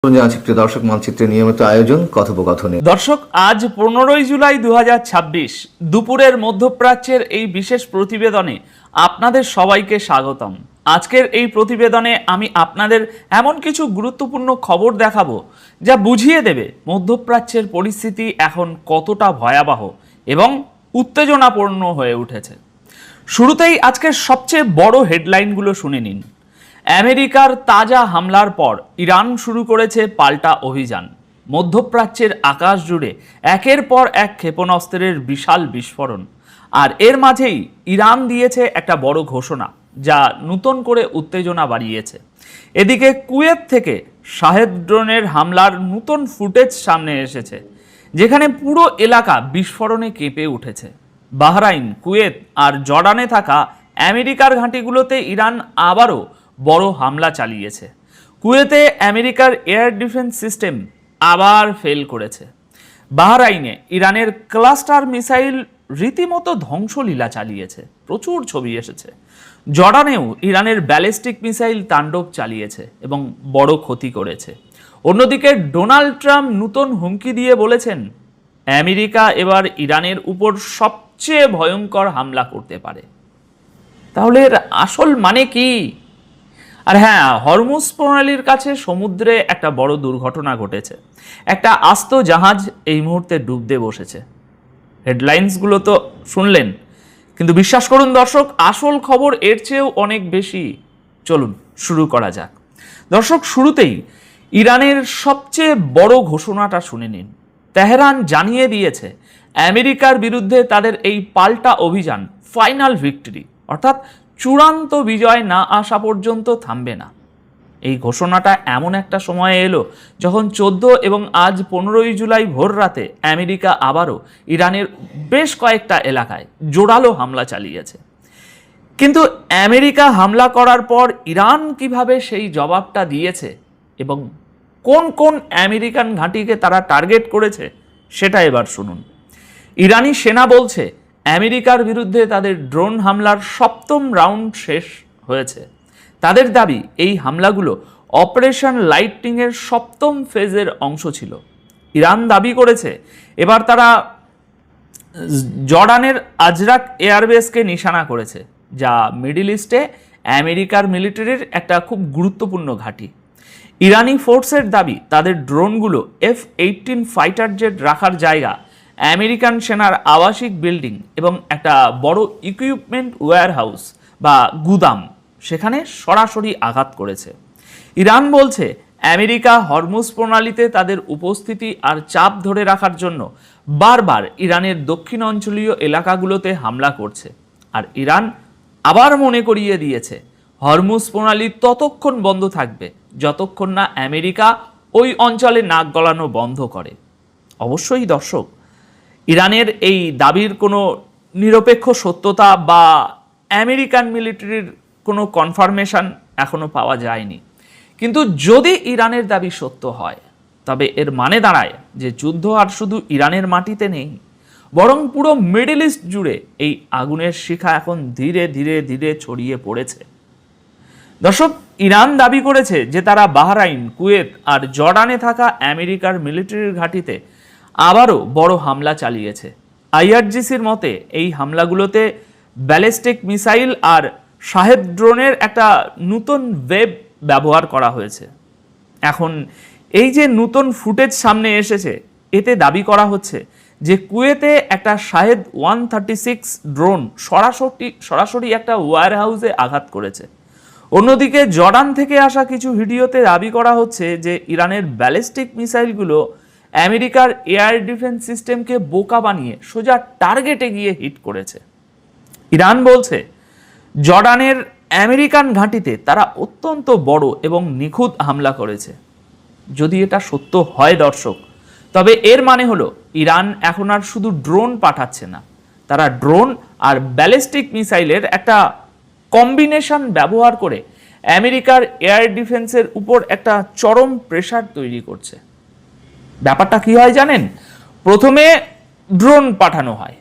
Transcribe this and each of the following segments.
প্রিয় দর্শক, মানচিত্রের নিয়মিত আয়োজন কথোপকথনে। দর্শক, আজ 15 জুলাই 2026 দুপুরের মধ্যপ্রাচ্যের এই বিশেষ প্রতিবেদনে আপনাদের সবাইকে স্বাগতম। আজকের এই প্রতিবেদনে আমি আপনাদের এমন কিছু গুরুত্বপূর্ণ খবর দেখাবো যা বুঝিয়ে দেবে মধ্যপ্রাচ্যের পরিস্থিতি এখন কতটা ভয়াবহ এবং উত্তেজনাপূর্ণ হয়ে উঠেছে। শুরুতেই আজকের সবচেয়ে বড় হেডলাইনগুলো শুনে নিন। আমেরিকার তাজা হামলার পর ইরান শুরু করেছে পাল্টা অভিযান। মধ্যপ্রাচ্যের আকাশ জুড়ে একের পর এক ক্ষেপণাস্ত্রের বিশাল বিস্ফোরণ। আর এর মাঝেই ইরান দিয়েছে একটা বড় ঘোষণা যা নতুন করে উত্তেজনা বাড়িয়েছে। এদিকে কুয়েত থেকে শাহেদ ড্রোনের হামলার নতুন ফুটেজ সামনে এসেছে, যেখানে পুরো এলাকা বিস্ফোরণে কেঁপে উঠেছে। বাহরাইন, কুয়েত আর জর্ডানে থাকা আমেরিকার ঘাঁটিগুলোতে ইরান আবারও বড় হামলা চালিয়েছে। কুয়েতে আমেরিকার এয়ার ডিফেন্স সিস্টেম আবার ফেল করেছে। বাহরাইনে ইরানের ক্লাস্টার মিসাইল রীতিমতো ধ্বংসলীলা চালিয়েছে, প্রচুর ছবি এসেছে। জর্ডানেও ইরানের ব্যালিস্টিক মিসাইল তাণ্ডব চালিয়েছে এবং বড় ক্ষতি করেছে। অন্যদিকে ডোনাল্ড ট্রাম্প নতুন হুমকি দিয়ে বলেছেন আমেরিকা এবার ইরানের উপর সবচেয়ে ভয়ঙ্কর হামলা করতে পারে। তাহলে এর আসল মানে কি? আর হ্যাঁ, হরমুজ প্রণালীর কাছে সমুদ্রে একটা বড় দুর্ঘটনা ঘটেছে। একটা আস্ত জাহাজ এই মুহূর্তে ডুবতে বসেছে। হেডলাইন্সগুলো তো শুনলেন, কিন্তু বিশ্বাস করুন দর্শক, আসল খবর এর চেয়েও অনেক বেশি। চলুন শুরু করা যাক। দর্শক, শুরুতেই ইরানের সবচেয়ে বড় ঘোষণাটা শুনে নিন। তেহরান জানিয়ে দিয়েছে আমেরিকার বিরুদ্ধে তাদের এই পাল্টা অভিযান ফাইনাল ভিক্টরি, অর্থাৎ চূড়ান্ত বিজয় না আসা পর্যন্ত থামবে না। এই ঘোষণাটা এমন একটা সময়ে এলো যখন 14 এবং আজ 15 জুলাই ভোর রাতে আমেরিকা আবারও ইরানের বেশ কয়েকটা এলাকায় জোরালো হামলা চালিয়েছে। কিন্তু আমেরিকা হামলা করার পর ইরান কিভাবে সেই জবাবটা দিয়েছে এবং কোন কোন আমেরিকান ঘাঁটিকে তারা টার্গেট করেছে সেটা এবার শুনুন। ইরানি সেনা বলছে আমেরিকার বিরুদ্ধে তাদের ড্রোন হামলার 7ম রাউন্ড শেষ হয়েছে। তাদের দাবি এই হামলাগুলো অপারেশন লাইটনিংয়ের 7ম ফেজের অংশ ছিল। ইরান দাবি করেছে এবার তারা জর্ডানের আজরাক এয়ারবেসকে নিশানা করেছে, যা মিডল ইস্টে আমেরিকার মিলিটারির একটা খুব গুরুত্বপূর্ণ ঘাঁটি। ইরানি ফোর্সের দাবি তাদের ড্রোনগুলো F-18 ফাইটার জেট রাখার জায়গা, আমেরিকান সেনার আবাসিক বিল্ডিং এবং একটা বড় ইকুইপমেন্ট ওয়্যারহাউস বা গুদাম, সেখানে সরাসরি আঘাত করেছে। ইরান বলছে আমেরিকা হরমুজ প্রণালীতে তাদের উপস্থিতি আর চাপ ধরে রাখার জন্য বারবার ইরানের দক্ষিণ অঞ্চলীয় এলাকাগুলোতে হামলা করছে। আর ইরান আবার মনে করিয়ে দিয়েছে হরমুজ প্রণালী ততক্ষণ বন্ধ থাকবে যতক্ষণ না আমেরিকা ওই অঞ্চলে নাক গলানো বন্ধ করে। অবশ্যই দর্শক, ইরানের এই দাবির কোনো নিরপেক্ষ সত্যতা বা আমেরিকান মিলিটারির কোনো কনফার্মেশন এখনো পাওয়া যায়নি। কিন্তু যদি ইরানের দাবি সত্য হয়, তবে এর মানে দাঁড়ায় যে যুদ্ধ আর শুধু ইরানের মাটিতে নেই, বরং পুরো মিডল ইস্ট জুড়ে এই আগুনের শিখা এখন ধীরে ধীরে ধীরে ছড়িয়ে পড়েছে। দর্শক, ইরান দাবি করেছে যে তারা বাহরাইন, কুয়েত আর জর্ডানে থাকা আমেরিকার মিলিটারির ঘাঁটিতে আবারও বড় হামলা চালিয়েছে। আইআরজিসির মতে এই হামলাগুলোতে ব্যালিস্টিক মিসাইল আর শাহেদ ড্রোনের একটা নতুন ওয়েব ব্যবহার করা হয়েছে। এখন এই যে নতুন ফুটেজ সামনে এসেছে, এতে দাবি করা হচ্ছে যে কুয়েতে একটা শাহেদ 136 ড্রোন সরাসরি একটা ওয়্যারহাউসে আঘাত করেছে। অন্যদিকে জর্ডান থেকে আসা কিছু ভিডিওতে দাবি করা হচ্ছে যে ইরানের ব্যালিস্টিক মিসাইলগুলো আমেরিকার এয়ার ডিফেন্স সিস্টেমকে বোকা বানিয়ে সোজা টার্গেটে গিয়ে হিট করেছে। ইরান বলছে জর্ডানের আমেরিকান ঘাঁটিতে তারা অত্যন্ত বড় এবং নিখুঁত হামলা করেছে। যদি এটা সত্য হয় দর্শক, তবে এর মানে হলো ইরান এখন আর শুধু ড্রোন পাঠাচ্ছে না, তারা ড্রোন আর ব্যালিস্টিক মিসাইলের একটা কম্বিনেশন ব্যবহার করে আমেরিকার এয়ার ডিফেন্সের উপর একটা চরম প্রেসার তৈরি করছে। ব্যাপারটা কি হয় জানেন? প্রথমে ড্রোন পাঠানো হয়,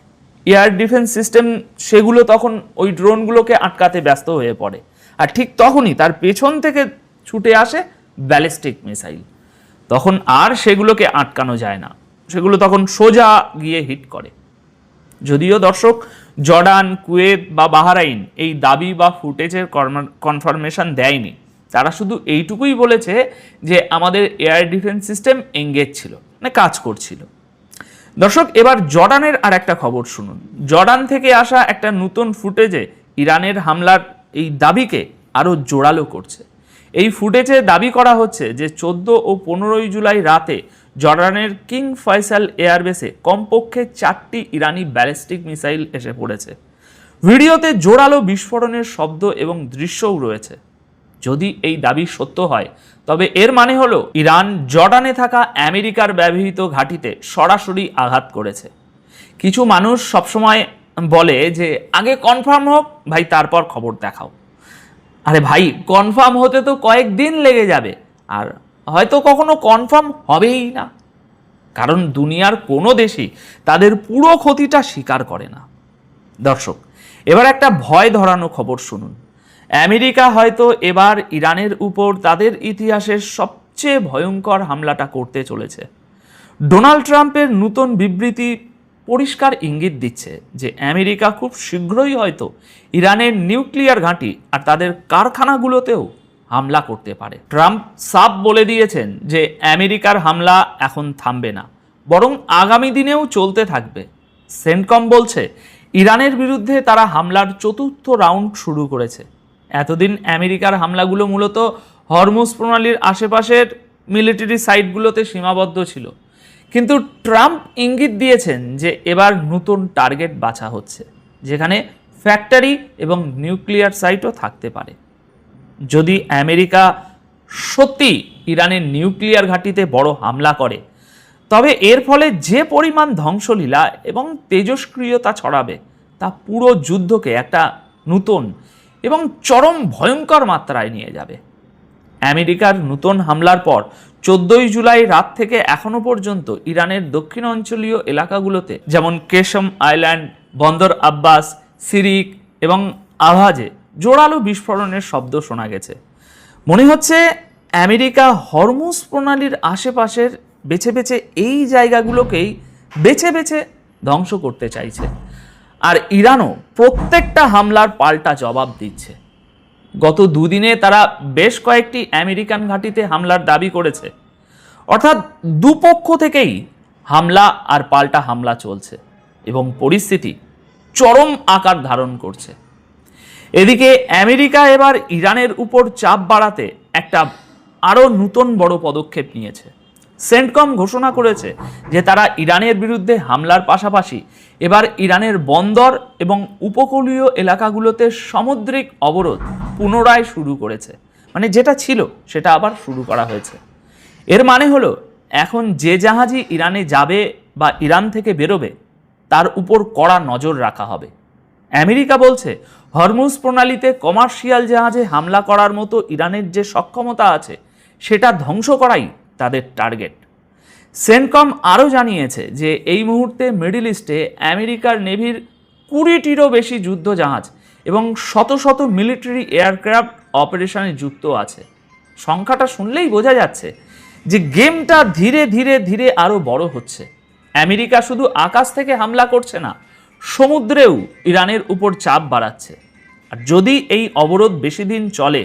এয়ার ডিফেন্স সিস্টেম সেগুলো তখন ওই ড্রোনগুলোকে আটকাতে ব্যস্ত হয়ে পড়ে, আর ঠিক তখনই তার পেছন থেকে ছুটে আসে ব্যালিস্টিক মিসাইল। তখন আর সেগুলোকে আটকানো যায় না, সেগুলো তখন সোজা গিয়ে হিট করে। যদিও দর্শক জর্ডান, কুয়েত বা বাহরাইন এই দাবি বা ফুটেজের কনফার্মেশন দেয়নি। তারা শুধু এইটুকুই বলেছে যে আমাদের এয়ার ডিফেন্স সিস্টেম এঙ্গেজ ছিল, মানে কাজ করছিল। দর্শক এবার জর্ডানের আর একটা খবর শুনুন। জর্ডান থেকে আসা একটা নতুন ফুটেজে ইরানের হামলার এই দাবিকে আরও জোরালো করছে। এই ফুটেজে দাবি করা হচ্ছে যে 14 ও 15 জুলাই রাতে জর্ডানের কিং ফয়সাল এয়ারবেসে কমপক্ষে 4টি ইরানি ব্যালিস্টিক মিসাইল এসে পড়েছে। ভিডিওতে জোরালো বিস্ফোরণের শব্দ এবং দৃশ্যও রয়েছে। যদি এই দাবি সত্য হয় তবে এর মানে হলো ইরান জর্ডানে থাকা আমেরিকার ব্যবহৃত ঘাঁটিতে সরাসরি আঘাত করেছে। কিছু মানুষ সবসময় বলে যে আগে কনফার্ম হোক ভাই, তারপর খবর দেখাও। আরে ভাই, কনফার্ম হতে তো কয়েকদিন লেগে যাবে, আর হয়তো কখনো কনফার্ম হবেই না, কারণ দুনিয়ার কোনো দেশই তাদের পুরো ক্ষতিটা স্বীকার করে না। দর্শক এবার একটা ভয় ধরানো খবর শুনুন। আমেরিকা হয়তো এবার ইরানের উপর তাদের ইতিহাসের সবচেয়ে ভয়ঙ্কর হামলাটা করতে চলেছে। ডোনাল্ড ট্রাম্পের নতুন বিবৃতি পরিষ্কার ইঙ্গিত দিচ্ছে যে আমেরিকা খুব শীঘ্রই হয়তো ইরানের নিউক্লিয়ার ঘাঁটি আর তাদের কারখানাগুলোতেও হামলা করতে পারে। ট্রাম্প সাফ বলে দিয়েছেন যে আমেরিকার হামলা এখন থামবে না, বরং আগামী দিনেও চলতে থাকবে। সেন্টকম বলছে ইরানের বিরুদ্ধে তারা হামলার 4র্থ রাউন্ড শুরু করেছে। এতদিন আমেরিকার হামলাগুলো মূলত হরমুজ প্রণালীর আশেপাশের মিলিটারি সাইটগুলোতে সীমাবদ্ধ ছিল, কিন্তু ট্রাম্প ইঙ্গিত দিয়েছেন যে এবার নতুন টার্গেট বাছা হচ্ছে, যেখানে ফ্যাক্টরি এবং নিউক্লিয়ার সাইটও থাকতে পারে। যদি আমেরিকা সত্যি ইরানের নিউক্লিয়ার ঘাঁটিতে বড় হামলা করে, তবে এর ফলে যে পরিমাণ ধ্বংসলীলা এবং তেজস্ক্রিয়তা ছড়াবে তা পুরো যুদ্ধকে একটা নতুন এবং চরম ভয়ঙ্কর মাত্রায় নিয়ে যাবে। আমেরিকার নতুন হামলার পর 14 জুলাই রাত থেকে এখনো পর্যন্ত ইরানের দক্ষিণ অঞ্চলীয় এলাকাগুলোতে যেমন কেশম আইল্যান্ড, বন্দর আব্বাস, সিরিক এবং আভাজে জোরালো বিস্ফোরণের শব্দ শোনা গেছে। মনে হচ্ছে আমেরিকা হরমুজ প্রণালীর আশেপাশের বেছে বেছে এই জায়গাগুলোকেই বেছে বেছে ধ্বংস করতে চাইছে, আর ইরানও প্রত্যেকটা হামলার পাল্টা জবাব দিচ্ছে। গত দুদিনে তারা বেশ কয়েকটি আমেরিকান ঘাঁটিতে হামলার দাবি করেছে। অর্থাৎ দুপক্ষ থেকেই হামলা আর পাল্টা হামলা চলছে এবং পরিস্থিতি চরম আকার ধারণ করছে। এদিকে আমেরিকা এবার ইরানের উপর চাপ বাড়াতে একটা আরও নতুন বড় পদক্ষেপ নিয়েছে। সেন্টকম ঘোষণা করেছে যে তারা ইরানের বিরুদ্ধে হামলার পাশাপাশি এবার ইরানের বন্দর এবং উপকূলীয় এলাকাগুলোতে সামুদ্রিক অবরোধ পুনরায় শুরু করেছে। মানে যেটা ছিল সেটা আবার শুরু করা হয়েছে। এর মানে হলো এখন যে জাহাজই ইরানে যাবে বা ইরান থেকে বেরোবে তার উপর কড়া নজর রাখা হবে। আমেরিকা বলছে হরমুজ প্রণালীতে কমার্শিয়াল জাহাজে হামলা করার মতো ইরানের যে সক্ষমতা আছে সেটা ধ্বংস করাই তাদের টার্গেট। সেন্টকম আরও জানিয়েছে যে এই মুহূর্তে মিডল ইস্টে আমেরিকার নেভির 20টিরও বেশি যুদ্ধ জাহাজ এবং শত শত মিলিটারি এয়ারক্রাফট অপারেশনে যুক্ত আছে। সংখ্যাটা শুনলেই বোঝা যাচ্ছে যে গেমটা ধীরে ধীরে ধীরে আরও বড় হচ্ছে। আমেরিকা শুধু আকাশ থেকে হামলা করছে না, সমুদ্রেও ইরানের উপর চাপ বাড়াচ্ছে। আর যদি এই অবরোধ বেশি দিন চলে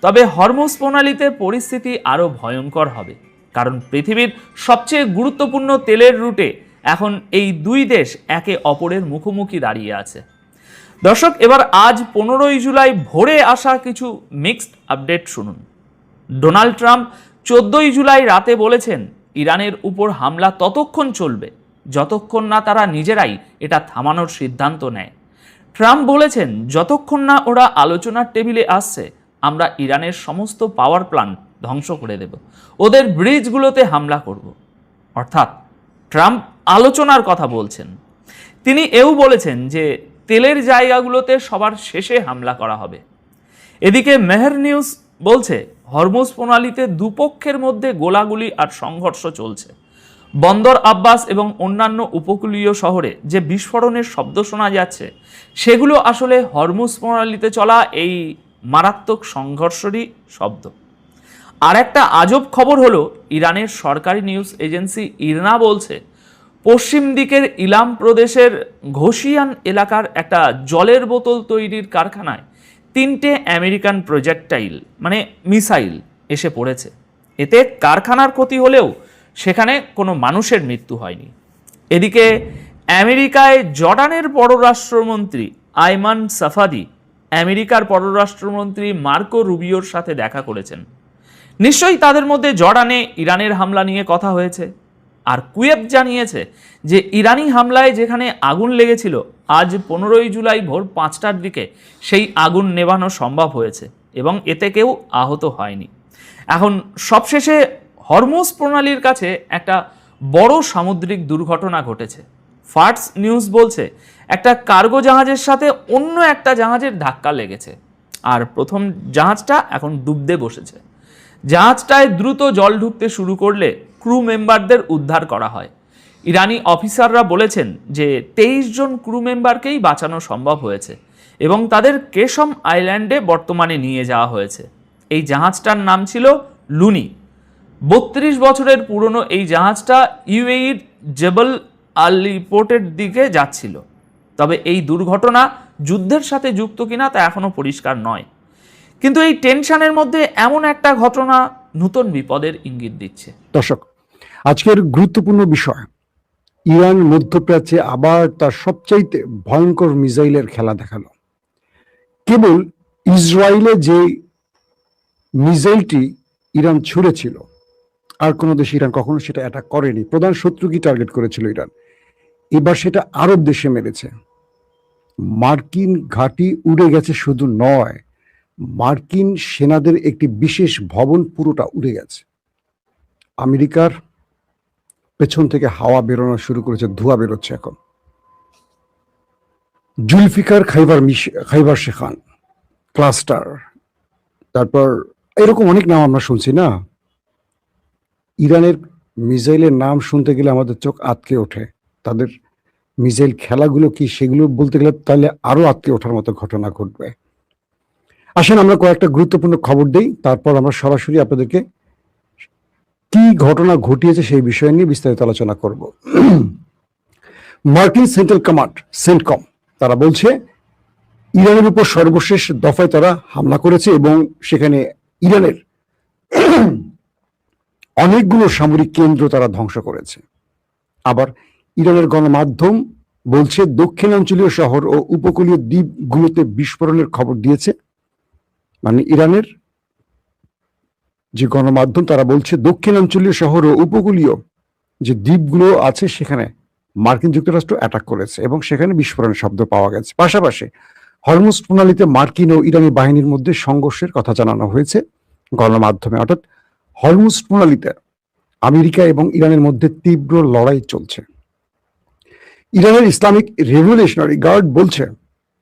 তবে হরমুজ প্রণালীতে পরিস্থিতি আরও ভয়ঙ্কর হবে, কারণ পৃথিবীর সবচেয়ে গুরুত্বপূর্ণ তেলের রুটে এখন এই দুই দেশ একে অপরের মুখোমুখি দাঁড়িয়ে আছে। দর্শক এবার আজ 15 জুলাই ভোরে আসা কিছু মিক্সড আপডেট শুনুন। ডোনাল্ড ট্রাম্প 14 জুলাই রাতে বলেছেন ইরানের উপর হামলা ততক্ষণ চলবে যতক্ষণ না তারা নিজেরাই এটা থামানোর সিদ্ধান্ত নেয়। ট্রাম্প বলেছেন যতক্ষণ না ওরা আলোচনার টেবিলে আসছে আমরা ইরানের সমস্ত পাওয়ার প্ল্যান্ট ধ্বংস করে দেব, ওদের ব্রিজগুলোতে হামলা করব। অর্থাৎ ট্রাম্প আলোচনার কথা বলছেন। তিনি এও বলেছেন যে তেলের জায়গাগুলোতে সবার শেষে হামলা করা হবে। এদিকে মেহের নিউজ বলছে হরমুজ প্রণালীতে দুপক্ষের মধ্যে গোলাগুলি আর সংঘর্ষ চলছে। বন্দর আব্বাস এবং অন্যান্য উপকূলীয় শহরে যে বিস্ফোরণের শব্দ শোনা যাচ্ছে সেগুলো আসলে হরমুজ প্রণালীতে চলা এই মারাত্মক সংঘর্ষেরই শব্দ। আর একটা আজব খবর হলো, ইরানের সরকারি নিউজ এজেন্সি ইরনা বলছে পশ্চিম দিকের ইলাম প্রদেশের ঘোশিয়ান এলাকার একটা জলের বোতল তৈরির কারখানায় 3টে আমেরিকান প্রজেক্টাইল মানে মিসাইল এসে পড়েছে। এতে কারখানার ক্ষতি হলেও সেখানে কোনো মানুষের মৃত্যু হয়নি। এদিকে আমেরিকায় জর্ডানের পররাষ্ট্রমন্ত্রী আইমান সাফাদি আমেরিকার পররাষ্ট্রমন্ত্রী মার্কো রুবিওর সাথে দেখা করেছেন। নিশ্চয়ই তাদের মধ্যে জর্ডানে ইরানের হামলা নিয়ে কথা হয়েছে। আর কুয়েত জানিয়েছে যে ইরানি হামলায় যেখানে আগুন লেগেছিল, আজ 15ই জুলাই ভোর 5টার দিকে সেই আগুন নেভানো সম্ভব হয়েছে এবং এতে কেউ আহত হয়নি। এখন সবশেষে হরমুজ প্রণালীর কাছে একটা বড় সামুদ্রিক দুর্ঘটনা ঘটেছে। ফার্স নিউজ বলছে একটা কার্গো জাহাজের সাথে অন্য একটা জাহাজের ধাক্কা লেগেছে, আর প্রথম জাহাজটা এখন ডুবতে বসেছে। জাহাজটায় দ্রুত জল ঢুকতে শুরু করলে ক্রু মেম্বারদের উদ্ধার করা হয়। ইরানি অফিসাররা বলেছেন যে 23 জন ক্রু মেম্বারকেই বাঁচানো সম্ভব হয়েছে এবং তাদের কেশম আইল্যান্ডে বর্তমানে নিয়ে যাওয়া হয়েছে। এই জাহাজটার নাম ছিল লুনি। 32 বছরের পুরনো এই জাহাজটা ইউএইর জেবল আলী পোর্টের দিকে যাচ্ছিল। তবে এই দুর্ঘটনা যুদ্ধের সাথে যুক্ত কিনা তা এখনো পরিষ্কার নয়। কিন্তু এই টেনশনের মধ্যে এমন একটা ঘটনা নতুন বিপদের ইঙ্গিত দিচ্ছে। দর্শক, আজকের গুরুত্বপূর্ণ বিষয়, ইরান মধ্যপ্রাচ্যে আবার তার সবচাইতে ভয়ঙ্কর মিসাইলের খেলা দেখালো। কেবল ইসরায়েলে যে মিসাইলটি ইরান ছুড়েছিল, আর কোনো দেশ ইরান কখনো সেটা অ্যাটাক করেনি। প্রধান শত্রুকে টার্গেট করেছিল ইরান, এবার সেটা আরব দেশে মেরেছে। মার্কিন ঘাঁটি উড়ে গেছে, শুধু নয়, মার্কিন সেনাদের একটি বিশেষ ভবন পুরোটা উড়ে গেছে। আমেরিকার পেছন থেকে হাওয়া বেরোনো শুরু করেছে, ধোঁয়া বেরোচ্ছে এখন। জুলফিকার খাইবার শেখান ক্লাস্টার, তারপর এরকম অনেক নাম আমরা শুনছি না। ইরানের মিসাইলের নাম শুনতে গেলে আমাদের চোখ আটকে ওঠে। তাদের মিসাইল খেলাগুলো কি, সেগুলো বলতে গেলে তাহলে আরো আটকে ওঠার মতো ঘটনা ঘটবে। আসেন আমরা কয়েকটা গুরুত্বপূর্ণ খবর দেই, তারপর আমরা সরাসরি আপনাদেরকে কি ঘটনা ঘটিয়েছে সেই বিষয় নিয়ে বিস্তারিত আলোচনা করব। মার্কিন সেন্ট্রাল কমান্ড সেন্টকম তারা বলছে ইরানের উপর সর্বশেষ দফায় তারা হামলা করেছে এবং সেখানে ইরানের অনেকগুলো সামরিক কেন্দ্র তারা ধ্বংস করেছে। আবার ইরানের গণমাধ্যম বলছে দক্ষিণাঞ্চলীয় শহর ও উপকূলীয় দ্বীপগুলোতে বিস্ফোরণের খবর দিয়েছে। মানে ইরানের যে গণমাধ্যম তারা বলছে দক্ষিণাঞ্চলীয় শহর ও উপকূলীয় যে দ্বীপগুলো আছে সেখানে মার্কিন যুক্তরাষ্ট্র অ্যাটাক করেছে এবং সেখানে বিস্ফোরণের শব্দ পাওয়া গেছে। পাশাপাশি হরমুজ প্রণালীতে মার্কিন ও ইরানি বাহিনীর মধ্যে সংঘর্ষের কথা জানানো হয়েছে গণমাধ্যমে। অর্থাৎ হরমুজ প্রণালীতে আমেরিকা এবং ইরানের মধ্যে তীব্র লড়াই চলছে। ইরানের ইসলামিক রেভলিউশনারি গার্ড বলছে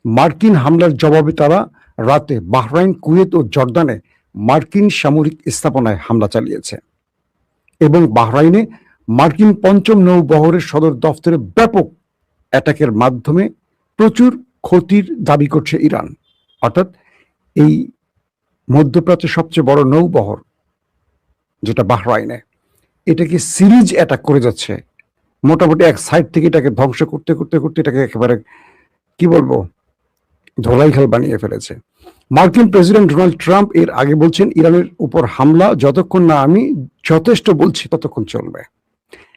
মার্কিন হামলার জবাবে তারা রাতে বাহরাইন, কুয়েত ও জর্দানে মার্কিন সামরিক স্থাপনায় হামলা চালিয়েছে এবং বাহরাইনে মার্কিন ৫ম নৌবহরের সদর দফতরে ব্যাপক অ্যাটাকের মাধ্যমে প্রচুর ক্ষতির দাবি করছে ইরান। অর্থাৎ এই মধ্যপ্রাচ্যের সবচেয়ে বড় নৌবহর যেটা বাহরাইনে, এটাকে সিরিজ অ্যাটাক করে যাচ্ছে। মোটামুটি এক সাইড থেকে এটাকে ধ্বংস করতে করতে করতে এটাকে একেবারে কি বলবো ধোলাইখাল বানিয়ে ফেলেছে। মার্কিন প্রেসিডেন্ট ডোনাল্ড ট্রাম্প এর আগে বলছেন ইরানের উপর হামলা যতক্ষণ না আমি যথেষ্ট বলছি ততক্ষণ চলবে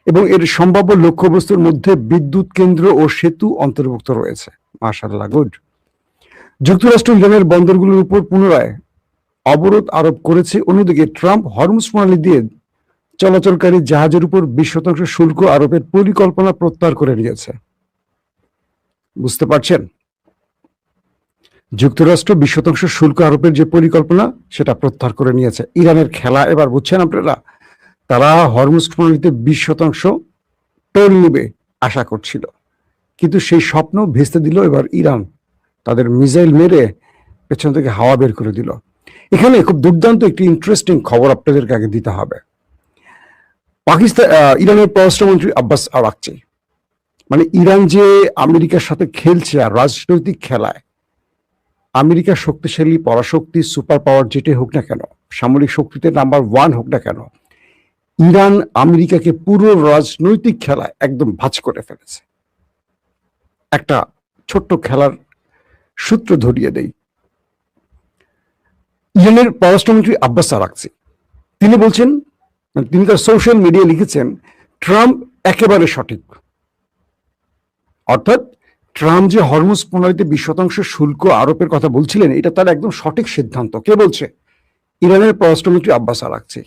এবং এর সম্ভাব্য লক্ষ্যবস্তুর মধ্যে বিদ্যুৎ কেন্দ্র ও সেতু অন্তর্ভুক্ত রয়েছে। মাশাআল্লাহ, গুড। যুক্তরাষ্ট্র ইরানের বন্দরগুলোর উপর পুনরায় অবরোধ আরোপ করেছে। অন্যদিকে ট্রাম্প হরমুজ প্রণালী দিয়ে চলাচলকারী জাহাজের উপর 20% শুল্ক আরোপের পরিকল্পনা প্রত্যাহার করে নিয়েছে। বুঝতে পারছেন, যুক্তরাষ্ট্র 20% শুল্ক আরোপের যে পরিকল্পনা সেটা প্রত্যাহার করে নিয়েছে। ইরানের খেলা এবার বুঝছেন আপনারা, তারা হরমুজ প্রণালীতে 20% টোল নেবে আশা করছিল, কিন্তু সেই স্বপ্ন ভেস্তে দিল এবার ইরান। তাদের মিসাইল মেরে পেছন থেকে হাওয়া বের করে দিল। এখানে খুব দুর্দান্ত একটি ইন্টারেস্টিং খবর আপনাদেরকে আগে দিতে হবে। ইরানের পররাষ্ট্রমন্ত্রী আব্বাস আরাকচি, মানে ইরান যে আমেরিকার সাথে খেলছে আর রাজনৈতিক খেলায়, আমেরিকা শক্তিশালী পরাশক্তি সুপার পাওয়ার যেটাই হোক না কেন, সামরিক শক্তিতে নাম্বার 1 হোক না কেন, ইরান আমেরিকাকে পুরো রাজনৈতিক খেলায় একদম ভাঁজ করে ফেলেছে। একটা ছোট্ট খেলার সূত্র ধরিয়ে দেই। ইরানের পররাষ্ট্রমন্ত্রী আব্বাস আরাকচি তিনি বলছেন, তিনি তার সোশ্যাল মিডিয়ায় লিখেছেন, ট্রাম্প একেবারে সঠিক। অর্থাৎ ট্রাম্প যে হরমুজ প্রণালীতে 20% শুল্ক আরোপের কথা বলছিলেন, এটা তার একদম সঠিক সিদ্ধান্ত। কে বলছে? ইরানের পররাষ্ট্রমন্ত্রী আব্বাস আরাকচি।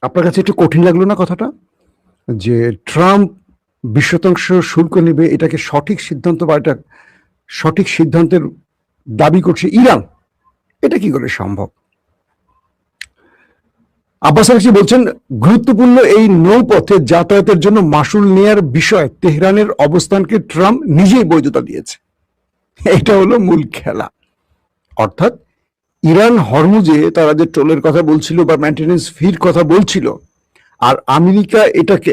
আপনার কাছে একটু কঠিন লাগলো না কথাটা, যে ট্রাম্প 20% শুল্ক নেবে, এটাকে সঠিক সিদ্ধান্ত বা এটা সঠিক সিদ্ধান্তের দাবি করছে ইরান? এটা কি করে সম্ভব? আব্বাস আরাকচি বলছেন, গুরুত্বপূর্ণ এই নৌপথে যাতায়াতের জন্য মাশুল নেয়ার বিষয়ে তেহরানের অবস্থানকে ট্রাম্প নিজেই বৈধতা দিয়েছে। এটা হলো মূল খেলা। অর্থাৎ ইরান হরমুজে তারা যে টোলের কথা বলছিল বা মেইনটেনেন্স ফির কথা বলছিল, আর আমেরিকা এটাকে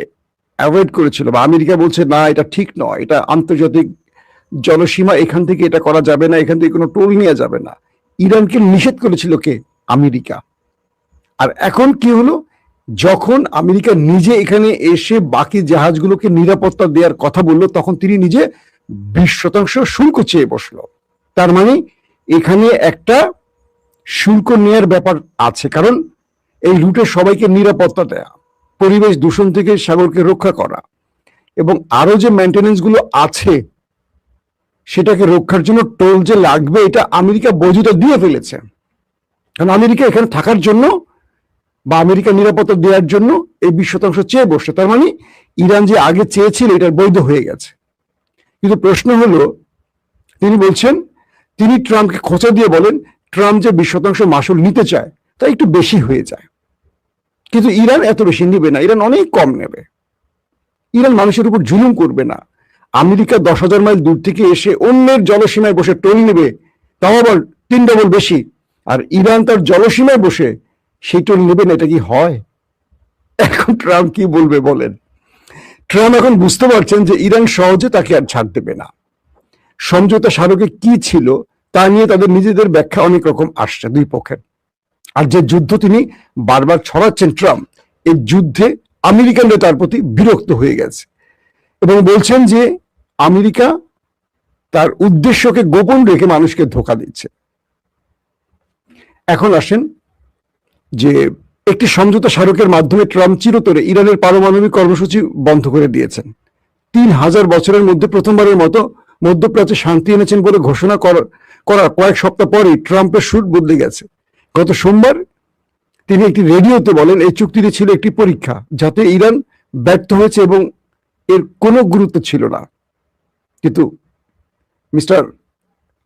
অ্যাভয়েড করেছিল, বা আমেরিকা বলছে না এটা ঠিক নয়, এটা আন্তর্জাতিক জলসীমা, এখান থেকে এটা করা যাবে না, এখান থেকে কোনো টোল নেওয়া যাবে না। ইরানকে নিষেধ করেছিল কে? আমেরিকা। আর এখন কি হলো, যখন আমেরিকা নিজে এখানে এসে বাকি জাহাজগুলোকে নিরাপত্তা দেওয়ার কথা বললো, তখন তিনি নিজে 20% শুল্ক চেয়ে বসলো। তার মানে এখানে একটা শুল্ক নেয়ার ব্যাপার আছে, কারণ এই রুটে সবাইকে নিরাপত্তা দেয়া, পরিবেশ দূষণ থেকে সাগরকে রক্ষা করা, এবং আরো যে মেইনটেনেন্স গুলো আছে সেটাকে রক্ষার জন্য টোল যে লাগবে, এটা আমেরিকা বৈধতা দিয়ে ফেলেছে। কারণ আমেরিকা এখানে থাকার জন্য বা আমেরিকা নিরাপত্তা দেওয়ার জন্য এই 20% চেয়ে বসছে। তার মানে ইরান যে আগে চেয়েছিল এটা বৈধ হয়ে গেছে। কিন্তু প্রশ্ন হলো, তিনি বলছেন, তিনি ট্রাম্পকে খোঁচা দিয়ে বলেন, ট্রাম্প যে 20% মাশুল নিতে চায় তা একটু বেশি হয়ে যায়, কিন্তু ইরান এত বেশি নেবে না, ইরান অনেক কম নেবে। ইরান মানুষের উপর জুলুম করবে না। আমেরিকা 10,000 মাইল দূর থেকে এসে অন্যের জলসীমায় বসে টোল নেবে, তাও আবার 3 ডবল বেশি, আর ইরান তার জলসীমায় বসে সেই টোল নেবে না। এটা কি হয়? এখন ট্রাম্প কি বলবে বলেন? ট্রাম্প এখন বুঝতে পারছেন যে ইরান সহজে তাকে আর ছাড় দেবে না। সমঝোতা স্মারকে কি ছিল তা নিয়ে তাদের নিজেদের ব্যাখ্যা অনেক রকম আসছে দুই পক্ষের। আর যে যুদ্ধ তিনি বারবার ছড়াচ্ছেন ট্রাম্প, এই যুদ্ধে আমেরিকানরা তার প্রতি বিরক্ত হয়ে গেছে এবং বলছেন যে আমেরিকা তার উদ্দেশ্যকে গোপন রেখে মানুষকে ধোঁকা দিচ্ছে। এখন আসেন যে একটি সমঝোতা স্মারকের মাধ্যমে ট্রাম্প চিরতরে ইরানের পারমাণবিক কর্মসূচি বন্ধ করে দিয়েছেন। 3000 বছরের মধ্যে প্রথমবারের মতো মধ্যপ্রাচ্যে শান্তি এনেছেন বলে ঘোষণা করার কয়েক সপ্তাহ পরেই ট্রাম্পের সুর বদলে গেছে। গত সোমবার তিনি একটি রেডিওতে বলেন, এই চুক্তিটি ছিল একটি পরীক্ষা, যাতে ইরান ব্যর্থ হয়েছে এবং এর কোনো গুরুত্ব ছিল না। কিন্তু মিস্টার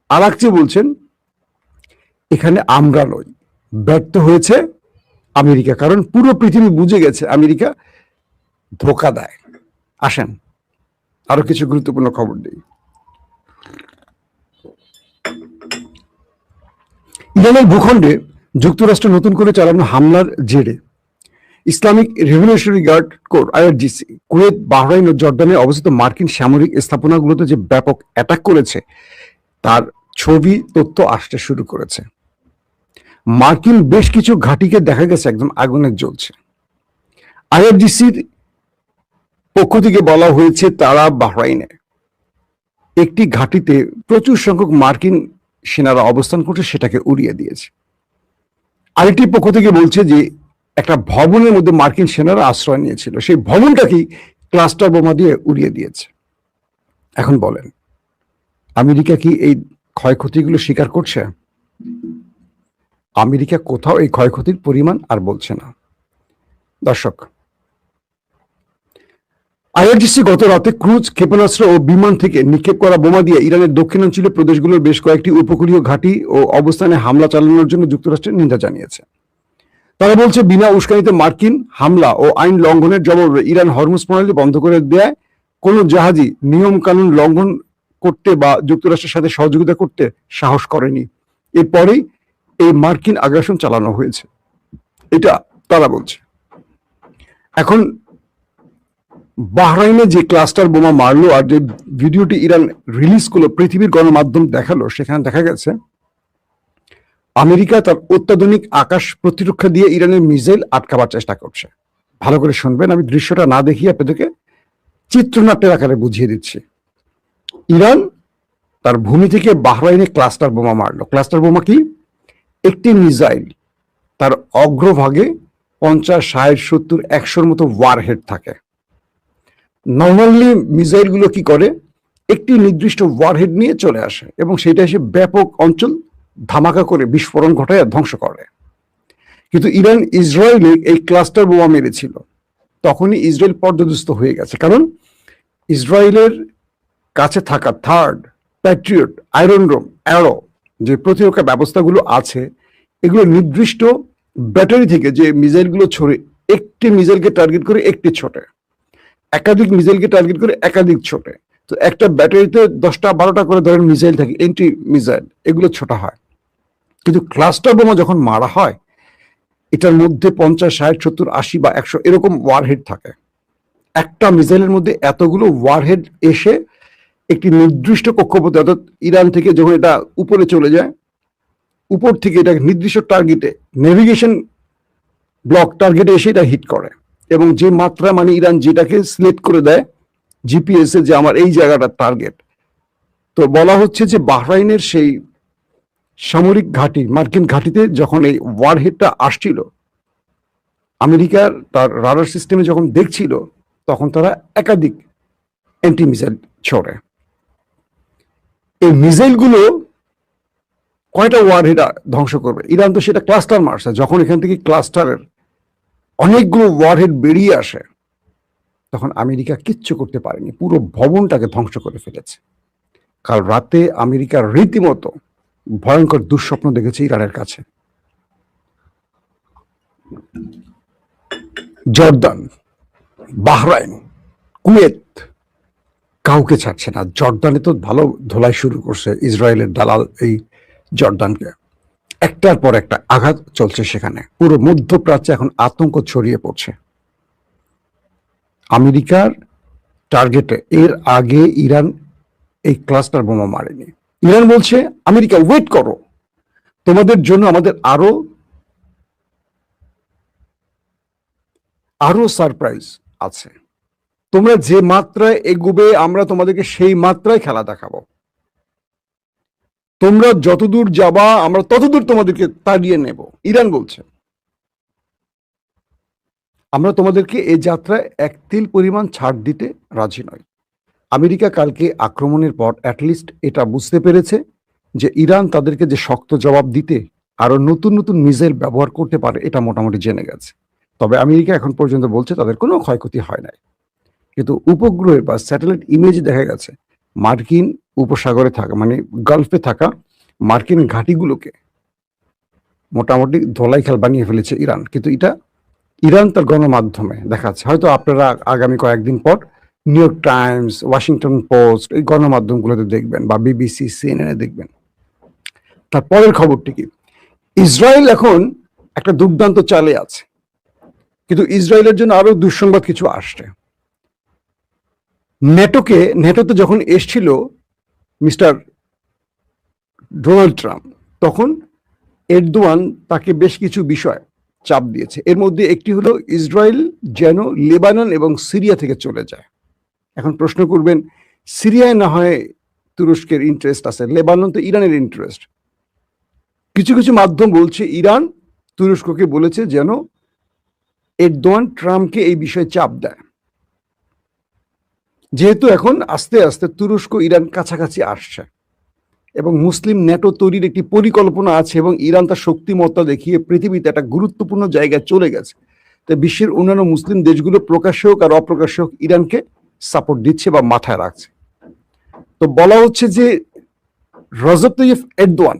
আরাকচি বলছেন, এখানে আমরা নই, ব্যর্থ হয়েছে আমেরিকা, কারণ পুরো পৃথিবী বুঝে গেছে আমেরিকা ধোঁকা দেয়। আসেন আরো কিছু গুরুত্বপূর্ণ খবর দিই। ইরানের ভূখণ্ডে যুক্তরাষ্ট্র নতুন করে চালানো হামলার জেরে Islamic revolutionary guard corps IRGC Kuwait, Bahrain ও জর্ডানে অবস্থিত মার্কিন সামরিক স্থাপনাগুলোতে যে ব্যাপক অ্যাটাক করেছে তার ছবি তথ্য আসতে শুরু করেছে। মার্কিন বেশ কিছু ঘাঁটিকে দেখা গেছে একদম আগুনে জ্বলছে। IRGCর পক্ষ থেকে বলা হয়েছে তারা বাহরাইনে একটি ঘাঁটিতে প্রচুর সংখ্যক মার্কিন সেনারা অবস্থান করছে, সেটাকে উড়িয়ে দিয়েছে। আরেকটি পক্ষ থেকে বলছে যে একটা ভবনের মধ্যে মার্কিন সেনারা আশ্রয় নিয়েছিল, সেই ভবনটাকেই ক্লাস্টার বোমা দিয়ে উড়িয়ে দিয়েছে। এখন বলেন, আমেরিকা কি এই ক্ষয়ক্ষতিগুলো স্বীকার করছে? আমেরিকা কোথাও এই ক্ষয়ক্ষতির পরিমাণ আর বলছে না। দর্শক, IRGC গত রাতে ক্রুজ ক্ষেপণাস্ত্র ও বিমান থেকে নিক্ষেপ করা বোমা দিয়ে ইরানের দক্ষিণাঞ্চলীয় প্রদেশগুলোর বেশ কয়েকটি উপকূলীয় ঘাঁটি ও অবস্থানে হামলা চালানোর জন্য যুক্তরাষ্ট্রের নিন্দা জানিয়েছে। তারা বলছে, বিনা উস্কানিতে মার্কিন হামলা ও আইন লঙ্ঘনের জবাবে ইরান হরমুজ প্রণালী বন্ধ করে দেয় কোনো জাহাজই নিয়ম কানুন লঙ্ঘন করতে বা যুক্তরাষ্ট্রের সাথে সহযোগিতা করতে সাহস করেনি। এরপরেই এই মার্কিন আগ্রাসন চালানো হয়েছে, এটা তারা বলছে। এখন বাহরাইনে যে ক্লাস্টার বোমা মারলো আর যে ভিডিওটি ইরান রিলিজ করলো, পৃথিবীর গণমাধ্যম দেখালো, সেখানে দেখা গেছে আমেরিকা তার অত্যাধুনিক আকাশ প্রতিরক্ষা দিয়ে ইরানের মিসাইল আটকাবার চেষ্টা করছে। ভালো করে শুনবেন, আমি দৃশ্যটা না দেখিয়ে আপনাদেরকে চিত্রনাট্যের আকারে বুঝিয়ে দিচ্ছি। ইরান তার ভূমি থেকে বাহরাইনে ক্লাস্টার বোমা মারলো। ক্লাস্টার বোমা কি? একটি মিসাইল, তার অগ্রভাগে 50, 60, 70, 100-র মতো ওয়ারহেড থাকে। নর্মালি মিসাইলগুলো কি করে? একটি নির্দিষ্ট ওয়ারহেড নিয়ে চলে আসে এবং সেটা এসে ব্যাপক অঞ্চল ধামাকা করে বিস্ফোরণ ঘটায় ধ্বংস করে। কিন্তু ইরান ইসরায়েলে এই ক্লাস্টার বোমা মেরেছিল, তখনই ইসরায়েল পর্যদস্ত হয়ে গেছে। কারণ ইসরায়েলের কাছে থাকা থার্ড, প্যাট্রিয়ট, আয়রন ডোম, অ্যারো যে প্রতিরক্ষা ব্যবস্থাগুলো আছে, এগুলো নির্দিষ্ট ব্যাটারি থেকে যে মিসাইলগুলো ছড়ে, একটি মিসাইলকে টার্গেট করে একটি ছোটে, একাধিক মিসাইলকে টার্গেট করে একাধিক ছোটে। তো একটা ব্যাটারিতে 10টা 12টা করে ধরেন মিসাইল থাকে, এন্টি মিসাইল, এগুলো ছোটা হয়। কিন্তু ক্লাস্টার বোমা যখন মারা হয়, এটার মধ্যে 50, 60, 70, 80 বা 100 এরকম ওয়ারহেড থাকে। একটা মিসাইলের মধ্যে এতগুলো ওয়ারহেড এসে একটি নির্দিষ্ট কক্ষপথে, অর্থাৎ ইরান থেকে যখন এটা উপরে চলে যায়, উপর থেকে এটা নির্দিষ্ট টার্গেটে, নেভিগেশন ব্লক টার্গেটে এসে এটা হিট করে। এবং যে মাত্রা, মানে ইরান যেটাকে সিলেক্ট করে দেয় জিপিএস এ যে আমার এই জায়গাটা টার্গেট, তো বলা হচ্ছে যে বাহরাইনের সেই সামরিক ঘাঁটি, মার্কিন ঘাঁটিতে যখন এই ওয়ারহেডটা আসছিল, আমেরিকার তার রাডার সিস্টেমে যখন দেখছিল, তখন তারা একাধিক অ্যান্টি মিসাইল ছোড়ে। এই মিসাইলগুলো কয়টা ওয়ারহেড ধ্বংস করবে? ইরান তো সেটা ক্লাস্টার মারছে। যখন এখান থেকে ক্লাস্টারের অনেকগুলো ওয়ারহেড বেরিয়ে আসে, তখন আমেরিকা কিচ্ছু করতে পারেনি, পুরো ভবনটাকে ধ্বংস করে ফেলেছে। কাল রাতে আমেরিকার রীতিমতো ভয়ঙ্কর দুঃস্বপ্ন দেখেছে ইরানের কাছে। জর্দান, বাহরাইন, কুয়েত কাউকে ছাড়ছে না। জর্দানে তো ভালো ধোলাই শুরু করছে ইসরায়েলের দালাল এই জর্দানকে। একটার পর একটা আঘাত চলছে সেখানে। পুরো মধ্যপ্রাচ্যে এখন আতঙ্ক ছড়িয়ে পড়ছে। আমেরিকার টার্গেটে এর আগে ইরান এই ক্লাস্টার বোমা মারেনি। ইরান বলছে আমেরিকা ওয়েট করো, তোমাদের জন্য আমাদের আরো সারপ্রাইজ আছে। তোমরা যে মাত্রায় এগোবে, আমরা তোমাদেরকে সেই মাত্রায় খেলা দেখাবো। তোমরা যতদূর যাবা, আমরা ততদূর তোমাদেরকে তাড়িয়ে নেব। ইরান বলছে আমরা তোমাদেরকে এই যাত্রায় এক তিল পরিমাণ ছাড় দিতে রাজি নয়। আমেরিকা কালকে আক্রমণের পর অ্যাটলিস্ট এটা বুঝতে পেরেছে যে ইরান তাদেরকে যে শক্ত জবাব দিতে আরো নতুন নতুন মিসাইল ব্যবহার করতে পারে, এটা মোটামুটি জেনে গেছে। তবে আমেরিকা এখন পর্যন্ত বলছে তাদের কোনো ক্ষয়ক্ষতি হয় নাই। কিন্তু উপগ্রহের বা স্যাটেলাইট ইমেজে দেখা গেছে মার্কিন উপসাগরে থাকা, মানে গালফে থাকা মার্কিন ঘাঁটিগুলোকে মোটামুটি ধোলাই খেল বানিয়ে ফেলেছে ইরান। কিন্তু এটা ইরান তার গণমাধ্যমে দেখাচ্ছে। হয়তো আপনারা আগামী কয়েকদিন পর new York Times, Washington post, এই গণমাধ্যমগুলোতে দেখবেন, বা বিবিসি, সিএনএন দেখবেন। তারপরের খবরটি কি? ইসরায়েল এখন একটা দুর্দান্ত চালে আছে, কিন্তু ইসরায়েলের জন্য আরো দুঃসংবাদ কিছু আসছে। নেটোতে যখন এসছিল মিস্টার ডোনাল্ড ট্রাম্প, তখন এরদোয়ান তাকে বেশ কিছু বিষয় চাপ দিয়েছে। এর মধ্যে একটি হলো ইসরায়েল যেন লেবানন এবং সিরিয়া থেকে চলে যায়। এখন প্রশ্ন করবেন, সিরিয়ায় না হয় তুরস্কের ইন্টারেস্ট আছে, লেবানন তো ইরানের ইন্টারেস্ট। কিছু কিছু মাধ্যম বলছে ইরান তুরস্ককে বলেছে যেন এরদোয়ান ট্রাম্পকে এই বিষয়ে চাপ দেয়। যেহেতু এখন আস্তে আস্তে তুরস্ক ইরান কাছাকাছি আসছে এবং মুসলিম ন্যাটো তৈরির একটি পরিকল্পনা আছে, এবং ইরান তার শক্তিমত্তা দেখিয়ে পৃথিবীতে একটা গুরুত্বপূর্ণ জায়গায় চলে গেছে। তাই বিশ্বের অন্যান্য মুসলিম দেশগুলো প্রকাশ্য হোক আর অপ্রকাশ্য হোক ইরানকে সাপোর্ট দিচ্ছে বা মাথায় রাখছে। তো বলা হচ্ছে যে রজব তাইয়িপ এরদোয়ান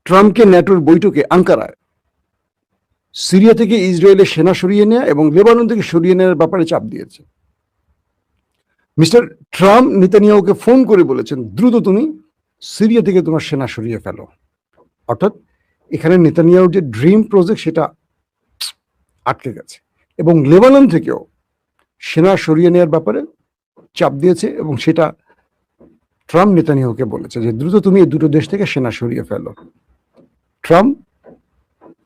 ট্রাম্পকে ন্যাটোর বৈঠকে আঙ্কারায় সিরিয়া থেকে ইসরায়েলের সেনা সরিয়ে নেওয়া এবং লেবানন থেকে সরিয়ে নেওয়ার ব্যাপারে চাপ দিয়েছে। মিস্টার ট্রাম্প নেতানিয়াহুকে ফোন করে বলেছেন, দ্রুত তুমি সিরিয়া থেকে তোমার সেনা সরিয়ে ফেলো। অর্থাৎ এখানে নেতানিয়াহুর যে ড্রিম প্রজেক্ট সেটা আটকে গেছে, এবং লেবানন থেকেও সেনা সরিয়ে নেওয়ার ব্যাপারে চাপ দিয়েছে, এবং সেটা ট্রাম্প নেতানিয়াহুকে বলেছে যে দ্রুত তুমি এই দুটো দেশ থেকে সেনা সরিয়ে ফেলো। ট্রাম্প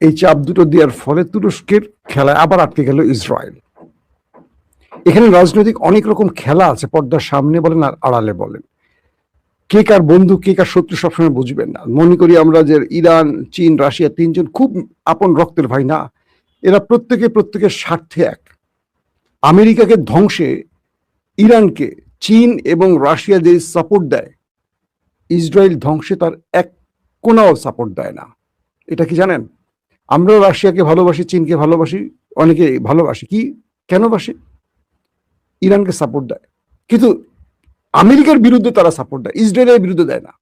এই চাপ দুটো দেওয়ার ফলে তুরস্কের খেলায় আবার আটকে গেল ইসরায়েল। এখানে রাজনৈতিক অনেক রকম খেলা আছে, পর্দার সামনে বলেন আর আড়ালে বলেন। কে কার বন্ধু কে কার শত্রু সবসময় বুঝবেন না। মনে করি আমরা যে ইরান, চীন, রাশিয়া তিনজন খুব আপন রক্তের ভাই, না, এরা প্রত্যেকের স্বার্থে এক। আমেরিকাকে ধ্বংসে ইরানকে চীন এবং রাশিয়া যে সাপোর্ট দেয়, ইসরায়েল ধ্বংসে তার এক কোনাও সাপোর্ট দেয় না। এটা কি জানেন? আমরা রাশিয়াকে ভালোবাসি, চীনকে ভালোবাসি, অনেকে ভালোবাসি, কি কেন বাসি? ইরানকে সাপোর্ট দেয়, কিন্তু আমেরিকার বিরুদ্ধে তারা সাপোর্ট দেয়, ইসরায়েলের বিরুদ্ধে দেয় না।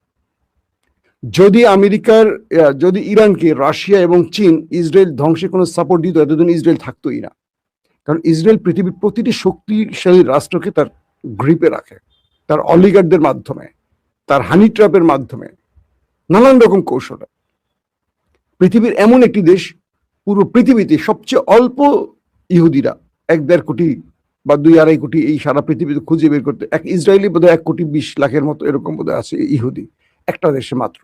যদি ইরানকে রাশিয়া এবং চীন ইসরায়েল ধ্বংসে কোনো সাপোর্ট দিত, এতদিন ইসরায়েল থাকতোই না। কারণ ইসরায়েল পৃথিবীর প্রতিটি শক্তিশালী রাষ্ট্রকে তার গ্রিপে রাখে, তার অলিগারদের মাধ্যমে, তার হানি ট্র্যাপের মাধ্যমে, নানান রকম কৌশলে। পৃথিবীর এমন একটি দেশ, পুরো পৃথিবীতে সবচেয়ে অল্প ইহুদিরা, 1-1.5 কোটি বা 2-2.5 কোটি এই সারা পৃথিবীতে খুঁজে বের করতে, এক ইসরায়েলি বোধহয় 1,20,00,000-এর মতো এরকম বোধহয় আছে ইহুদি একটা দেশে মাত্র,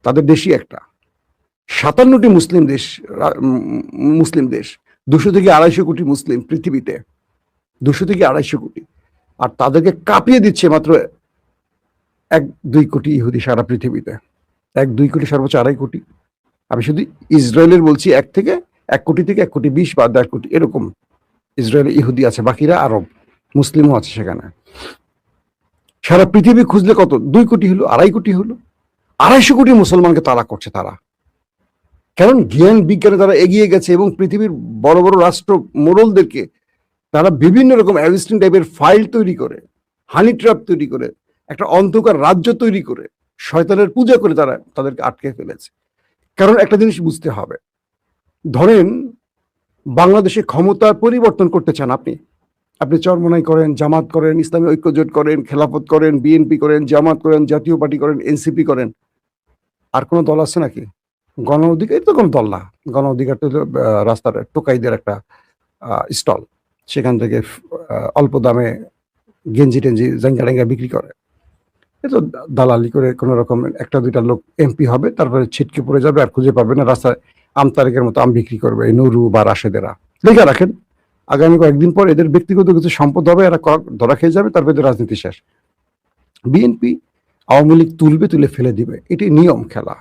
তাদের দেশই একটা। 57টি মুসলিম দেশ, 200 থেকে 250 কোটি মুসলিম পৃথিবীতে, 200 থেকে 250 কোটি, আর তাদেরকে কাঁপিয়ে দিচ্ছে মাত্র 1-2 কোটি ইহুদি সারা পৃথিবীতে। 1-2 কোটি, সর্বোচ্চ 2.5 কোটি। আমি শুধু ইসরায়েলের বলছি, 1 কোটি থেকে 1,20,00,000 বা 1.5 কোটি এরকম ইসরায়েলি ইহুদি আছে, বাকিরা আরব মুসলিমও আছে সেখানে। সারা পৃথিবী খুঁজলে কত? 2 কোটি হলো, 2.5 কোটি হলো, 250 কোটি মুসলমানকে তাড়া করছে তারা। কারণ জ্ঞান বিজ্ঞানে তারা এগিয়ে গেছে এবং পৃথিবীর বড় বড় রাষ্ট্র মোড়লদেরকে তারা বিভিন্ন রকম অ্যারিস্টিন টাইপের ফাইল তৈরি করে, হানি ট্র্যাপ তৈরি করে, একটা অন্ধকার রাজ্য তৈরি করে, শয়তানের পূজা করে তারা তাদেরকে আটকে ফেলেছে। কারণ একটা জিনিস বুঝতে হবে, ধরেন বাংলাদেশে ক্ষমতার পরিবর্তন করতে চান আপনি চরমনাই করেন, জামাত করেন, ইসলামী ঐক্যজোট করেন, খেলাফত করেন, বিএনপি করেন, জামাত করেন, জাতীয় পার্টি করেন, এনসিপি করেন, আর কোনো দল আছে নাকি? গণ অধিকার তো কোনো দল না। গণ অধিকার তো রাস্তার টোকাইদের একটা স্টল, সেখান থেকে অল্প দামে গেঞ্জি টেঞ্জি জাঙ্গা টাঙ্গা বিক্রি করে। এ তো দালালি করে কোনো রকম 1-2টা লোক এমপি হবে, তারপরে ছিটকে পড়ে যাবে আর খুঁজে পাবে না, রাস্তায় আমতারেকের মতো আম বিক্রি করবে এই নুরু বা রাশেদেরা। লেখা রাখেন, আগামী কয়েকদিন পর এদের ব্যক্তিগত কিছু সম্পদ হবে, এরা ধরা খেয়ে যাবে, তারপরে এদের রাজনীতি শেষ। বিএনপি আওয়ামী লীগ তুলে ফেলে দিবে, এটি নিয়ম খেলা।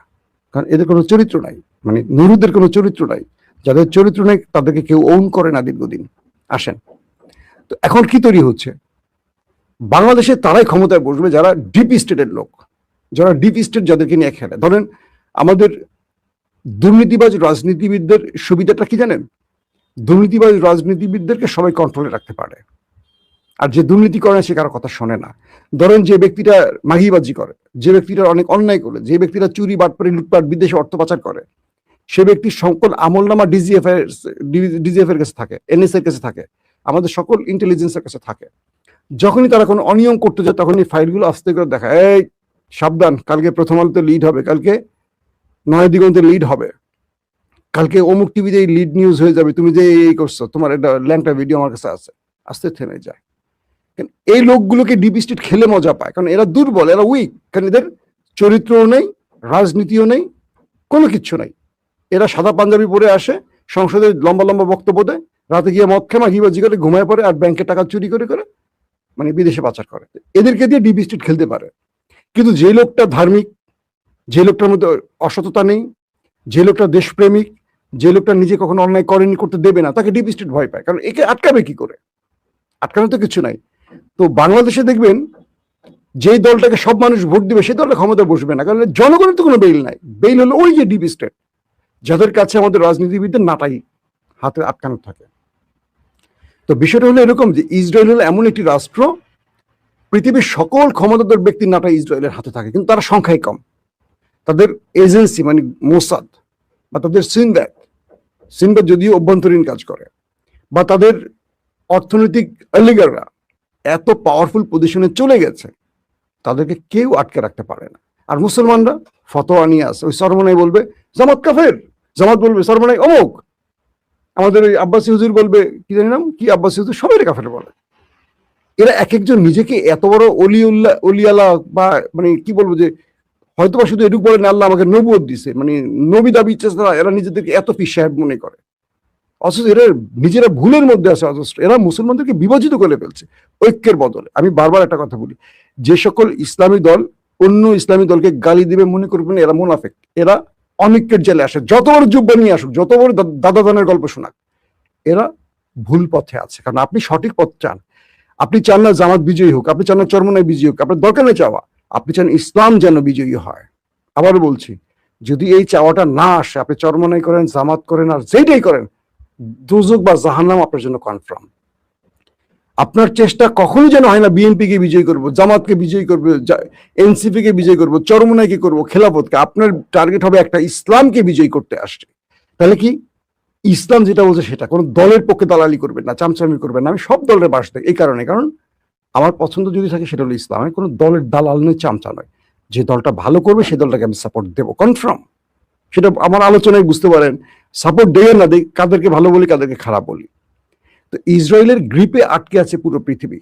কারণ এদের কোনো চরিত্র নাই, মানে নুরুদের কোনো চরিত্র নাই। যাদের চরিত্র নেই তাদেরকে কেউ ওন করে না দীর্ঘদিন। আসেন তো এখন কি তৈরি হচ্ছে? বাংলাদেশে তারাই ক্ষমতায় বসবে যারা ডিপ স্টেটের লোক, যারা ডিপ স্টেট যাদেরকে নিয়ে খেলে। ধরেন আমাদের দুর্নীতিবাজ রাজনীতিবিদদের সুবিধাটা কি জানেন? দুর্নীতিবাজ রাজনীতিবিদদেরকে সবাই কন্ট্রোলে রাখতে পারে, আর যে দুর্নীতি করে সে কারো কথা শোনে না। ধরেন যে ব্যক্তিটা মাগিবাজি করে, যে ব্যক্তিটা অনেক অন্যায় করে, যে ব্যক্তিটা চুরি বাটপারি লুটপাট বিদেশে অর্থ পাচার করে, সে ব্যক্তির সকল আমলনামা ডিজিএফ এর কাছে থাকে, এনএসএ এর কাছে থাকে, আমাদের সকল ইন্টেলিজেন্সের কাছে থাকে। যখনই তারা কোনো অনিয়ম করতে যায় তখন এই ফাইলগুলো আস্তে করে দেখায়, এই সাবধান, কালকে প্রথম আলোতে লিড হবে, কালকে নয় দিগন্তে লিড হবে, কালকে অমুক টিভিতে এই লিড নিউজ হয়ে যাবে, তুমি যে এই করছো, তোমার একটা ল্যাংটা ভিডিও আমার কাছে আছে। আস্তে থেমে যায়। এই লোকগুলোকে ডিপ স্টেট খেলে মজা পায়, কারণ এরা দুর্বল, এরা উইক, কারণ এদের চরিত্রও নেই, রাজনীতিও নেই, কোনো কিচ্ছু নাই। এরা সাদা পাঞ্জাবি পরে আসে, সংসদে লম্বা লম্বা বক্তব্য দেয়, রাতে গিয়ে মদ খেয়ে মাগিবাজি করে ঘুমায় পড়ে, আর ব্যাংকের টাকা চুরি করে মানে বিদেশে পাচার করে। এদেরকে দিয়ে ডিপ স্টেট খেলতে পারে। কিন্তু যে লোকটা ধার্মিক, যে লোকটার মধ্যে অসততা নেই, যে লোকটা দেশপ্রেমিক, যে লোকটা নিজে কখনো অন্যায় করেনি, করতে দেবে না, তাকে ডিপ স্টেট ভয় পায়। কারণ একে আটকাবে কি করে? আটকানোর তো কিছু নাই। তো বাংলাদেশে দেখবেন যেই দলটাকে সব মানুষ ভোট দিবে সেই দলটা ক্ষমতা বসবে না, কারণ জনগণের তো কোনো বেইল নাই। বেইল হলো ওই যে ডিপ স্টেট, যাদের কাছে আমাদের রাজনীতিবিদদের নাটাই হাতে আটকানো থাকে। তো বিষয়টা হলো এরকম যে ইসরায়েল হলো এমন একটি রাষ্ট্র, পৃথিবীর সকল ক্ষমতাধর ব্যক্তির নাটা ইসরায়েলের হাতে থাকে, কিন্তু তারা সংখ্যায় কম। তাদের এজেন্সি মানে মোসাদ বা তাদের সিনব্যাড যদিও অভ্যন্তরীণ কাজ করে, বা তাদের অর্থনৈতিক অলিগাররা এত পাওয়ারফুল পজিশনে চলে গেছে, তাদেরকে কেউ আটকে রাখতে পারে না। আর মুসলমানরা ফতোয়া নিয়ে আসে, ওই সরমনাই বলবে জামাত কাফের, জামাত বলবে সরমনাই অমুক, আমাদের ওই আব্বাসী হুজুর বলবে কি জানি নাম কি, আব্বাসী হুজুর, সবাই কাফের বলে। এরা এক একজন নিজেকে এত বড় অলিয়ালা বা মানে কি বলবো যে হয়তো বা শুধু এটুকু বলেন আল্লাহ আমাকে নবুয়ত দিছে, মানে নবী দাবি ইচ্ছে এরা নিজেদেরকে এত পীর সাহেব মনে করে, অথচ এরা নিজেরা ভুলের মধ্যে আছে, অথচ এরা মুসলমানদেরকে বিভাজিত করে ফেলছে ঐক্যের বদলে। আমি বারবার একটা কথা বলি, যে সকল ইসলামী দল অন্য ইসলামী দলকে গালি দিবে মনে করবেন এরা মুনাফিক, এরা অনৈক্যের জেলে আসে, যত বড় যুদ্ধ নিয়ে আসুক, যত বড় দাদা দানের গল্প শোনাক, এরা ভুল পথে আছে। কারণ আপনি সঠিক পথ চান, আপনি চান না জামাত বিজয়ী হোক, আপনি চান না চরমনায় বিজয়ী হোক, আপনার দরকার নেই চাওয়া, আপনি চান ইসলাম যেন বিজয়ী হয়। আবারও বলছি, যদি এই চাওয়াটা না আসে, আপনি চরমনাই করেন, জামাত করেন, আর যেটাই করেন, দুজক বা জাহান্নাম আপনার জন্য কনফার্ম। আপনার চেষ্টা কখনোই যেন হয় না বিএনপি কে বিজয়ী করবো, জামাতকে বিজয়ী করবো, এনসিপি কে বিজয়ী করবো, চরমনাইকে করবো, খেলাফতকে। আপনার টার্গেট হবে একটা ইসলামকে বিজয়ী করতে আসছে। তাহলে কি ইসলাম যেটা বলছে সেটা, কোনো দলের পক্ষে দালালি করবেন না, চামচামি করবেন না। আমি সব দলের পাশ দেই এই কারণে, কারণ আমার পছন্দ যদি থাকে সেটা হলো ইসলাম। আমি কোনো দলের দালাল নয়, চামচা নয়। যে দলটা ভালো করবে সেই দলটাকে আমি সাপোর্ট দেবো, কনফার্ম। সেটা আমার আলোচনায় বুঝতে পারেন, সাপোর্ট দেয় না দেয়, কাদেরকে ভালো বলি কাদেরকে খারাপ বলি। তো ইসরায়েলের গ্রিপে আটকে আছে পুরো পৃথিবী।